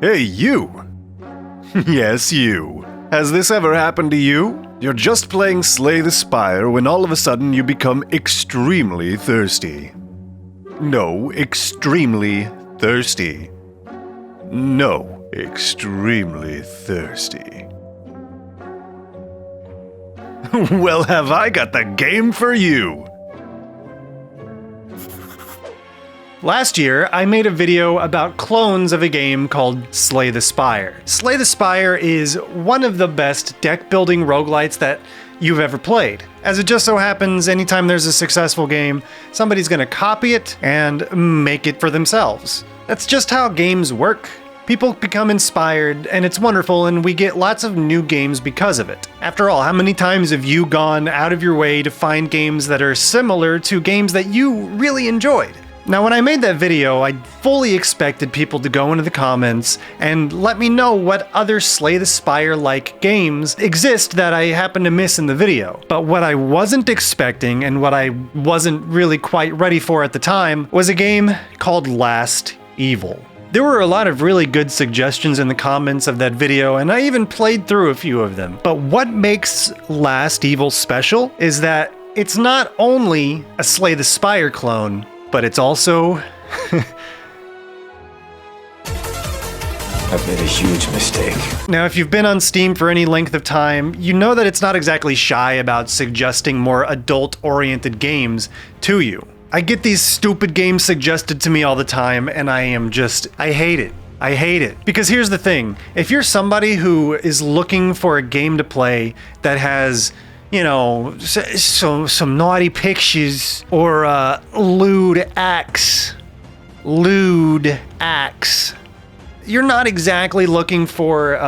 Hey, you! Yes, you. Has this ever happened to you? You're just playing Slay the Spire when all of a sudden you become extremely thirsty. No, extremely thirsty. No, extremely thirsty. Well, have I got the game for you! Last year, I made a video about clones of a game called Slay the Spire. Slay the Spire is one of the best deck-building roguelites that you've ever played. As it just so happens, anytime there's a successful game, somebody's gonna copy it and make it for themselves. That's just how games work. People become inspired, and it's wonderful, and we get lots of new games because of it. After all, how many times have you gone out of your way to find games that are similar to games that you really enjoyed? Now, when I made that video, I fully expected people to go into the comments and let me know what other Slay the Spire-like games exist that I happened to miss in the video. But what I wasn't expecting, and what I wasn't really quite ready for at the time, was a game called Last Evil. There were a lot of really good suggestions in the comments of that video, and I even played through a few of them. But what makes Last Evil special is that it's not only a Slay the Spire clone, but it's also... I've made a huge mistake. Now, if you've been on Steam for any length of time, you know that it's not exactly shy about suggesting more adult-oriented games to you. I get these stupid games suggested to me all the time, and I hate it. I hate it. Because here's the thing, if you're somebody who is looking for a game to play that has, you know, some naughty pictures, or lewd acts, you're not exactly looking for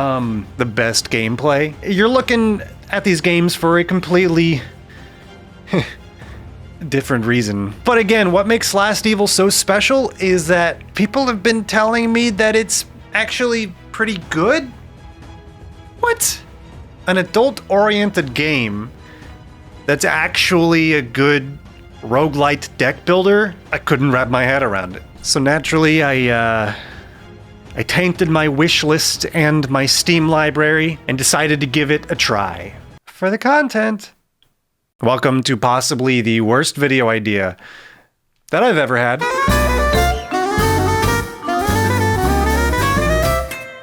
the best gameplay. You're looking at these games for a completely different reason. But again, what makes Last Evil so special is that people have been telling me that it's actually pretty good? What? An adult-oriented game that's actually a good roguelite deck builder? I couldn't wrap my head around it. So naturally, I tainted my wish list and my Steam library and decided to give it a try. For the content. Welcome to possibly the worst video idea that I've ever had.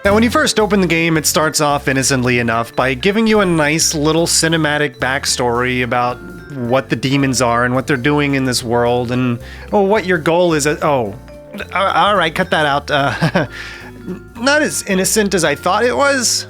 Now, when you first open the game, it starts off innocently enough by giving you a nice little cinematic backstory about what the demons are and what they're doing in this world and what your goal is. All right, cut that out. Not as innocent as I thought it was.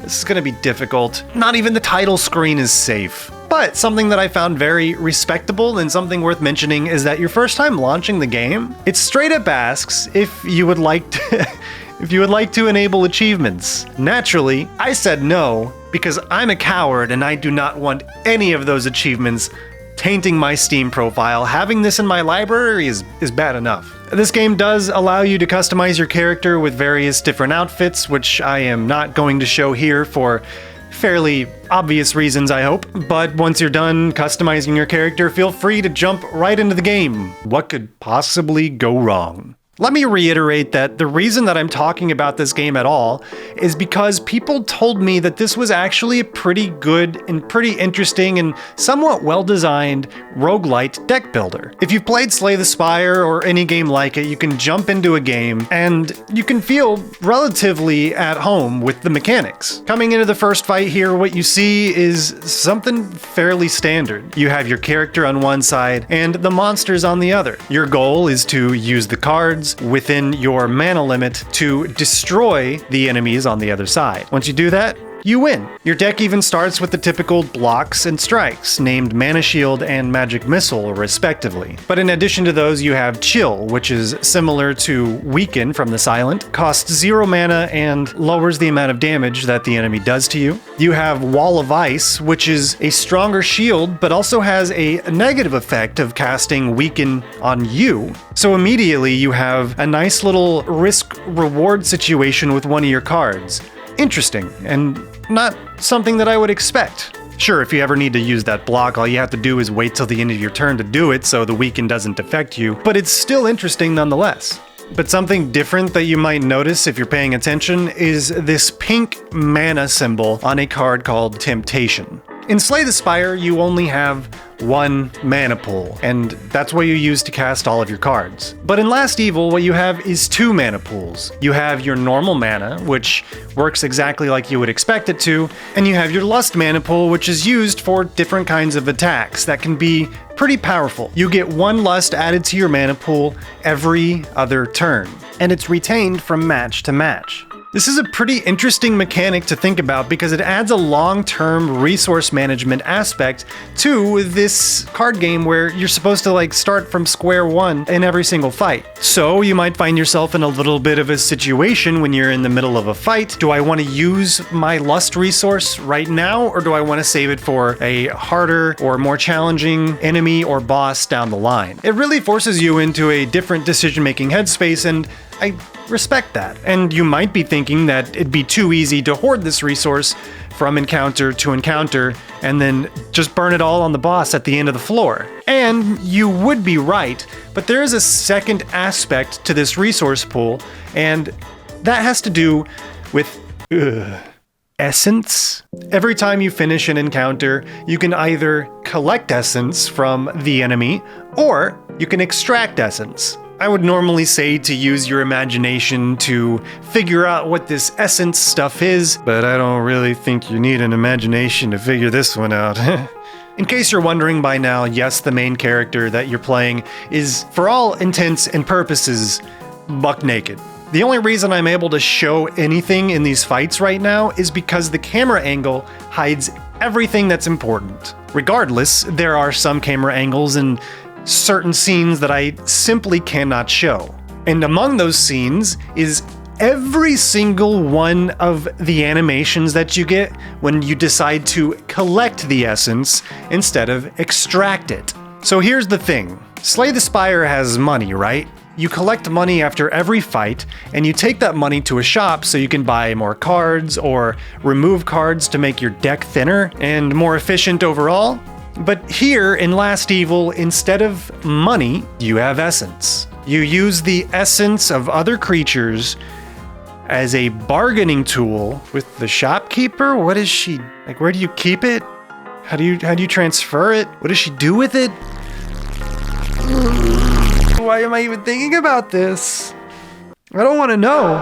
This is gonna be difficult. Not even the title screen is safe. But something that I found very respectable and something worth mentioning is that your first time launching the game, it straight up asks if you would like to enable achievements. Naturally, I said no because I'm a coward and I do not want any of those achievements tainting my Steam profile. Having this in my library is bad enough. This game does allow you to customize your character with various different outfits, which I am not going to show here for fairly obvious reasons, I hope. But once you're done customizing your character, feel free to jump right into the game. What could possibly go wrong? Let me reiterate that the reason that I'm talking about this game at all is because people told me that this was actually a pretty good and pretty interesting and somewhat well-designed roguelite deck builder. If you've played Slay the Spire or any game like it, you can jump into a game and you can feel relatively at home with the mechanics. Coming into the first fight here, what you see is something fairly standard. You have your character on one side and the monsters on the other. Your goal is to use the cards within your mana limit to destroy the enemies on the other side. Once you do that, you win. Your deck even starts with the typical blocks and strikes, named Mana Shield and Magic Missile, respectively. But in addition to those, you have Chill, which is similar to Weaken from the Silent, costs 0 mana and lowers the amount of damage that the enemy does to you. You have Wall of Ice, which is a stronger shield, but also has a negative effect of casting Weaken on you. So immediately you have a nice little risk-reward situation with one of your cards. Interesting, and not something that I would expect. Sure, if you ever need to use that block, all you have to do is wait till the end of your turn to do it so the weaken doesn't affect you, but it's still interesting nonetheless. But something different that you might notice if you're paying attention is this pink mana symbol on a card called Temptation. In Slay the Spire, you only have one mana pool, and that's what you use to cast all of your cards. But in Last Evil, what you have is two mana pools. You have your normal mana, which works exactly like you would expect it to, and you have your Lust mana pool, which is used for different kinds of attacks that can be pretty powerful. You get one Lust added to your mana pool every other turn, and it's retained from match to match. This is a pretty interesting mechanic to think about because it adds a long-term resource management aspect to this card game where you're supposed to start from square one in every single fight. So you might find yourself in a little bit of a situation when you're in the middle of a fight. Do I want to use my Lust resource right now, or do I want to save it for a harder or more challenging enemy or boss down the line? It really forces you into a different decision-making headspace, and I respect that. And you might be thinking that it'd be too easy to hoard this resource from encounter to encounter and then just burn it all on the boss at the end of the floor. And you would be right, but there is a second aspect to this resource pool, and that has to do with essence. Every time you finish an encounter, you can either collect essence from the enemy, or you can extract essence. I would normally say to use your imagination to figure out what this essence stuff is, but I don't really think you need an imagination to figure this one out. In case you're wondering by now, yes, the main character that you're playing is, for all intents and purposes, buck naked. The only reason I'm able to show anything in these fights right now is because the camera angle hides everything that's important. Regardless, there are some camera angles and certain scenes that I simply cannot show. And among those scenes is every single one of the animations that you get when you decide to collect the essence instead of extract it. So here's the thing. Slay the Spire has money, right? You collect money after every fight, and you take that money to a shop so you can buy more cards or remove cards to make your deck thinner and more efficient overall. But here in Last Evil, instead of money, you have essence. You use the essence of other creatures as a bargaining tool with the shopkeeper. What is she, where do you keep it? How do you transfer it? What does she do with it? Why am I even thinking about this? I don't want to know.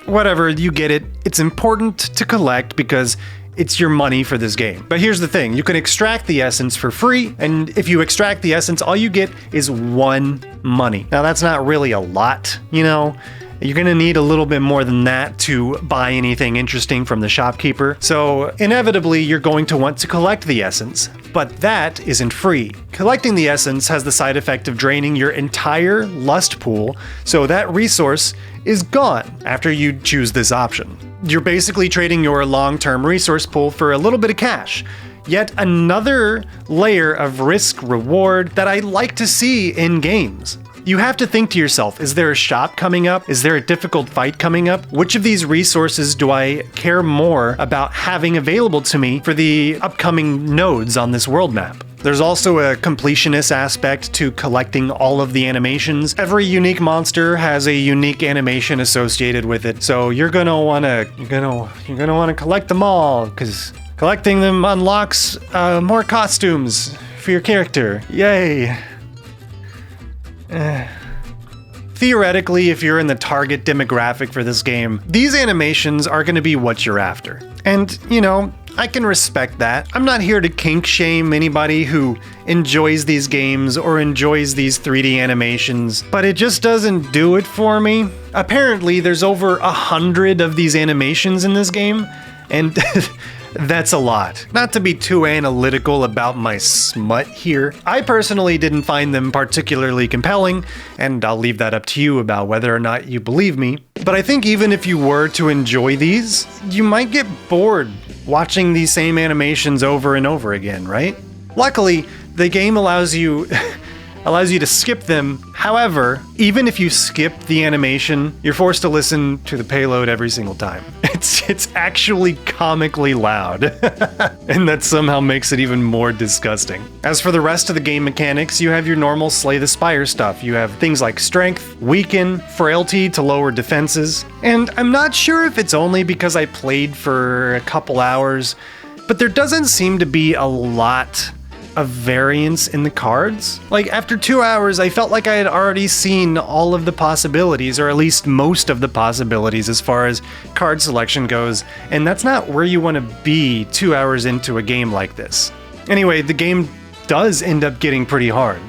Whatever, you get it. It's important to collect because it's your money for this game. But here's the thing, you can extract the essence for free, and if you extract the essence, all you get is one money. Now that's not really a lot, you know? You're gonna need a little bit more than that to buy anything interesting from the shopkeeper. So inevitably, you're going to want to collect the essence, but that isn't free. Collecting the essence has the side effect of draining your entire Lust pool, so that resource is gone after you choose this option. You're basically trading your long-term resource pool for a little bit of cash. Yet another layer of risk-reward that I like to see in games. You have to think to yourself, is there a shop coming up? Is there a difficult fight coming up? Which of these resources do I care more about having available to me for the upcoming nodes on this world map? There's also a completionist aspect to collecting all of the animations. Every unique monster has a unique animation associated with it, so you're gonna wanna collect them all, because collecting them unlocks more costumes for your character. Yay! Theoretically, if you're in the target demographic for this game, these animations are going to be what you're after. And, you know, I can respect that. I'm not here to kink shame anybody who enjoys these games or enjoys these 3D animations, but it just doesn't do it for me. Apparently, there's over 100 of these animations in this game, and that's a lot. Not to be too analytical about my smut here, I personally didn't find them particularly compelling, and I'll leave that up to you about whether or not you believe me. But I think even if you were to enjoy these, you might get bored watching these same animations over and over again, right? Luckily, the game allows you allows you to skip them. However, even if you skip the animation, you're forced to listen to the payload every single time. It's actually comically loud, and that somehow makes it even more disgusting. As for the rest of the game mechanics, you have your normal Slay the Spire stuff. You have things like strength, weaken, frailty to lower defenses, and I'm not sure if it's only because I played for a couple hours, but there doesn't seem to be a lot of variance in the cards. Like, after 2 hours, I felt like I had already seen all of the possibilities, or at least most of the possibilities as far as card selection goes, and that's not where you want to be 2 hours into a game like this. Anyway, the game does end up getting pretty hard.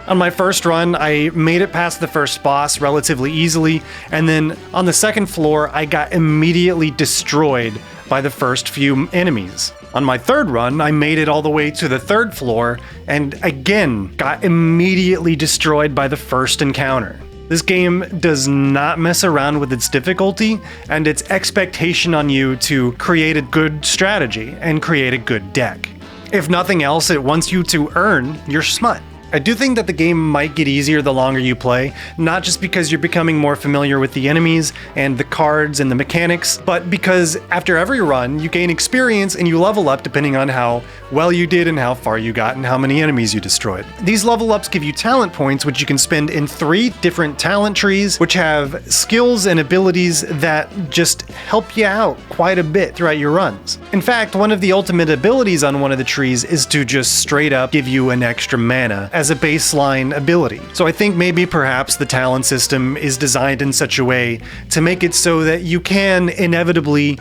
On my first run, I made it past the first boss relatively easily, and then on the second floor, I got immediately destroyed by the first few enemies. On my third run, I made it all the way to the third floor, and again, got immediately destroyed by the first encounter. This game does not mess around with its difficulty and its expectation on you to create a good strategy and create a good deck. If nothing else, it wants you to earn your smut. I do think that the game might get easier the longer you play, not just because you're becoming more familiar with the enemies and the cards and the mechanics, but because after every run, you gain experience and you level up depending on how well you did and how far you got and how many enemies you destroyed. These level ups give you talent points, which you can spend in 3 different talent trees, which have skills and abilities that just help you out quite a bit throughout your runs. In fact, one of the ultimate abilities on one of the trees is to just straight up give you an extra mana as a baseline ability. So I think maybe perhaps the talent system is designed in such a way to make it so that you can inevitably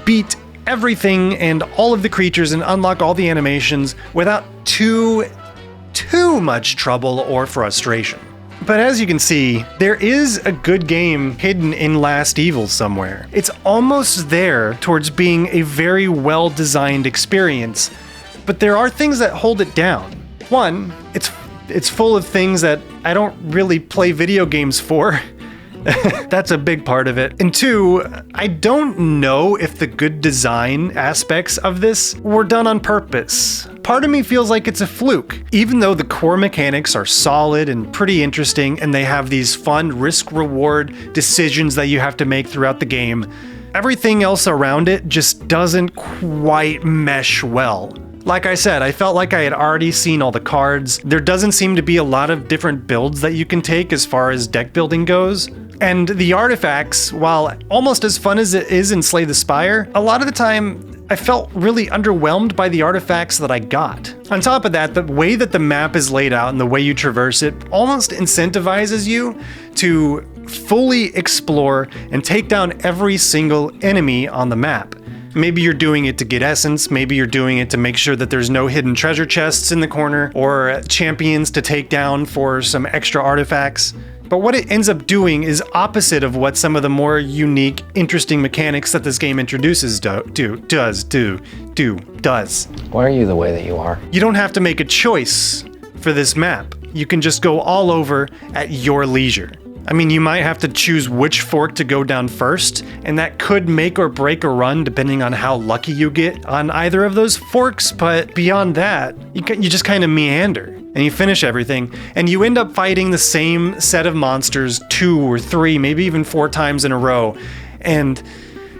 beat everything and all of the creatures and unlock all the animations without too much trouble or frustration. But as you can see, there is a good game hidden in Last Evil somewhere. It's almost there towards being a very well-designed experience, but there are things that hold it down. One, it's full of things that I don't really play video games for. That's a big part of it. And 2, I don't know if the good design aspects of this were done on purpose. Part of me feels like it's a fluke. Even though the core mechanics are solid and pretty interesting, and they have these fun risk-reward decisions that you have to make throughout the game, everything else around it just doesn't quite mesh well. Like I said, I felt like I had already seen all the cards. There doesn't seem to be a lot of different builds that you can take as far as deck building goes. And the artifacts, while almost as fun as it is in Slay the Spire, a lot of the time I felt really underwhelmed by the artifacts that I got. On top of that, the way that the map is laid out and the way you traverse it almost incentivizes you to fully explore and take down every single enemy on the map. Maybe you're doing it to get essence, maybe you're doing it to make sure that there's no hidden treasure chests in the corner, or champions to take down for some extra artifacts. But what it ends up doing is opposite of what some of the more unique, interesting mechanics that this game introduces does. Why are you the way that you are? You don't have to make a choice for this map. You can just go all over at your leisure. I mean, you might have to choose which fork to go down first, and that could make or break a run depending on how lucky you get on either of those forks, but beyond that, you just kind of meander, and you finish everything, and you end up fighting the same set of monsters 2 or 3, maybe even 4 times in a row, and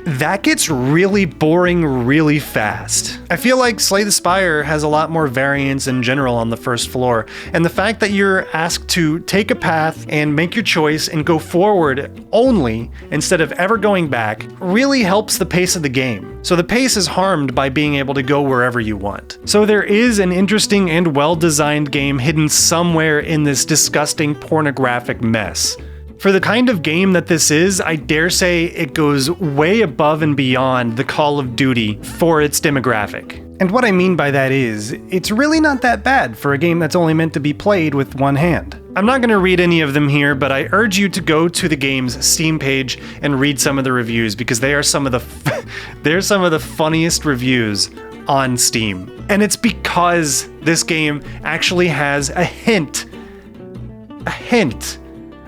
that gets really boring really fast. I feel like Slay the Spire has a lot more variance in general on the first floor, and the fact that you're asked to take a path and make your choice and go forward only instead of ever going back really helps the pace of the game. So the pace is harmed by being able to go wherever you want. So there is an interesting and well-designed game hidden somewhere in this disgusting pornographic mess. For the kind of game that this is, I dare say it goes way above and beyond the Call of Duty for its demographic. And what I mean by that is, it's really not that bad for a game that's only meant to be played with one hand. I'm not going to read any of them here, but I urge you to go to the game's Steam page and read some of the reviews, because they are some of the funniest reviews on Steam. And it's because this game actually has a hint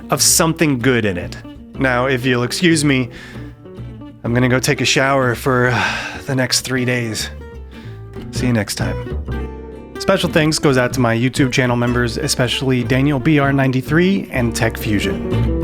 of something good in it. Now, if you'll excuse me, I'm gonna go take a shower for the next 3 days. See you next time. Special thanks goes out to my YouTube channel members, especially Daniel BR93 and Tech Fusion.